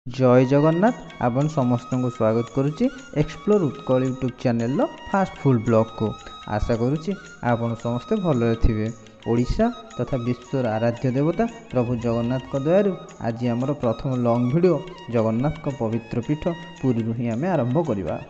जय जगन्नाथ आपण समस्त को स्वागत करुच्ची explore Utkal YouTube channel fast food blog को। आशा करुच्ची आपण समस्ते भल थे। ओडिशा तथा विश्वर आराध्य देवता प्रभु जगन्नाथ को दयारु आज आमर प्रथम लॉन्ग वीडियो जगन्नाथ को पवित्र पीठ पुरी ही आम आरंभ करवा।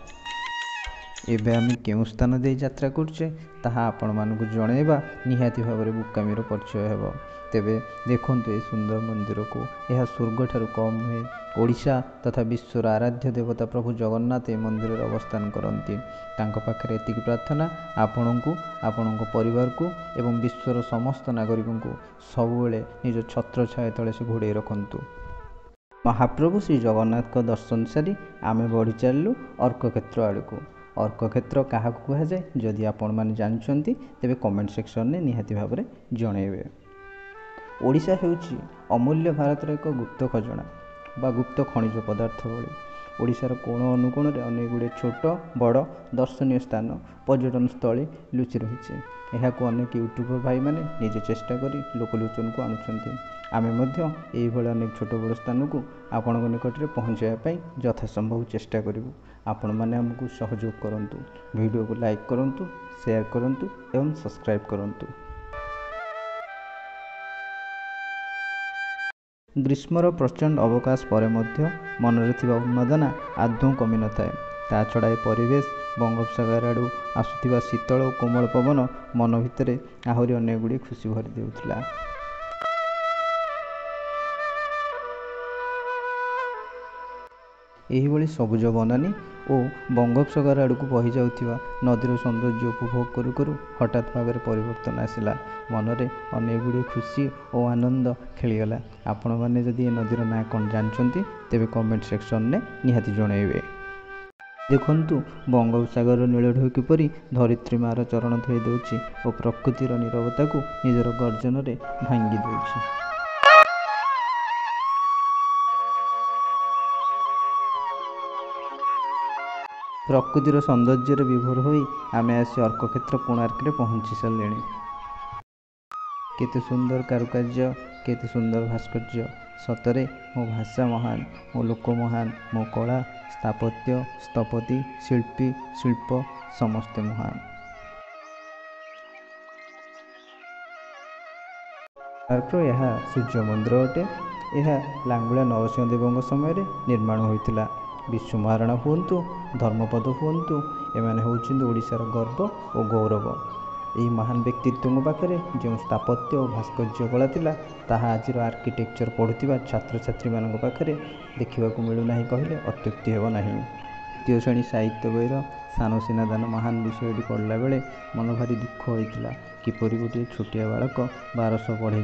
एबे आम केउ स्थान दे यात्रा करुचे ताहा आपण मानकु जणेबा निहाती भाव बुकामीर परिचय हेब। तेबे देखंतु ए सुंदर मंदिर को यह स्वर्ग ठारू कम हुए। ओडिशा तथा विश्वर आराध्य देवता प्रभु जगन्नाथ ए मंदिर अवस्थान करती। तांको पाखरे एतिकी प्रार्थना आपणको आपणको परिवार को एवं विश्वर समस्त नागरिक को सबुबले निज छत्र छाया तले से घोड़े रखंतु। महाप्रभु श्री जगन्नाथ को दर्शन सारी आमे बढ़ी चलू अर्क क्षेत्र आड़ को। अर्क क्षेत्र क्या कहुए जदि आपण मैंने जानते तेरे कमेंट सेक्शन में निहाती भाव में जनइबे। ओडिशा हेउची अमूल्य भारतर एक गुप्त खजना बा गुप्त खनिज पदार्थ भली ओडिशार कोण अनुकोण अनेक गुड़े छोट बड़ दर्शनीय स्थान पर्यटन स्थली लुचि रही। यह अनेक यूट्यूबर भाई मैंने निजे चेष्टा करी लोकलोचन को आणुछंती। आमे मध्य एही भली अनेक छोट बड़ स्थान को आपण निकट में पहुँचाई यथासंभव चेष्टा करूँ। आपण मैंने आमको सहयोग करंतु, वीडियो को लाइक करंतु, शेयर करंतु एवं सब्सक्राइब करंतु। ग्रीष्मर प्रचंड अवकाश पर मध्य मनरे थिबा उन्मादना आदौ कमी न थाए। ता छड़ा ए परिवेश बंगोपसागर आड़ू आसुथिबा शीतल और कोमल पवन मन भितर आहरी अनेक गुड़ी खुशी भरी देउथिला। एही भली सबुज बनानी और बंगोपसागर आड़ को बही जाउथिबा नदीर सौंदर्य उपभोग करू करू हठात भाव परिवर्तन आसला। मनरे अनेक गुड़ी खुशी और आनंद खेलीगला। आपण मैंने जदि नदीर ना कौन जानते तेरे कमेंट सेक्शन में निहाती जनइबे। देखंतु बंगोपसागर नीलढौ किपरि धरित्री मार चरण धोई देउछि और प्रकृतिर नीरवता को निजर गर्जन रे भांगी देउछि। प्रकृतिर सौंदर्य विभोर होई आमे आसी अर्क क्षेत्र कोणार्क रे पहुंची सारे। केते सुंदर कारुकार्य, केते सुंदर भास्कर्य। सतरे मो भाषा महान, मो लोक महान, मो कला स्थापत्य स्थपति शिल्पी शिल्प समस्ते महान। यह सूर्य मंदिर अटे। यह लांगुला नरसिंहदेव समय निर्माण होता। विश्व महाराणा हुंतु धर्मपद हुंतु एमाने होउछिन ओडिशार गर्व और गौरव। यही महान व्यक्तित्व पाखे जो स्थापत्य और भास्कर्य कला थिला ताहा आज आर्किटेक्चर पढ़ुवा छात्र छात्री मान पाखे देखा मिलूना कहले अत्युक्ति हेब नहीं। द्वितीय श्रेणी साहित्य बईर सानसीना दान महान विषय पढ़ला बेले मन भारी दुख होता। किपरि गोटे छोटिया बालक 1200 बढ़ई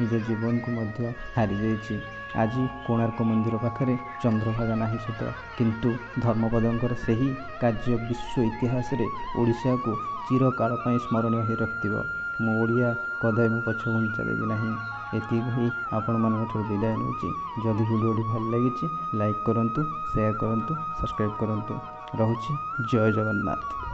निज जीवन को हारी जाइए। आज कोणार्क मंदिर पाखे चंद्रभागा नहीं सत किंतु धर्मपदर से ही कार्य विश्व इतिहास रे ओडिशा को चिरकाल स्मरणीय हो रखिथिबो। मो ओडिया कदापि मो पछ घुंचा देवी नहीं। एति कही आपण मानक विदाय नउछि। जदि वीडियो भल लगी लाइक करंतु, शेयर करंतु, सब्सक्राइब करंतु। रहुछि जय जगन्नाथ।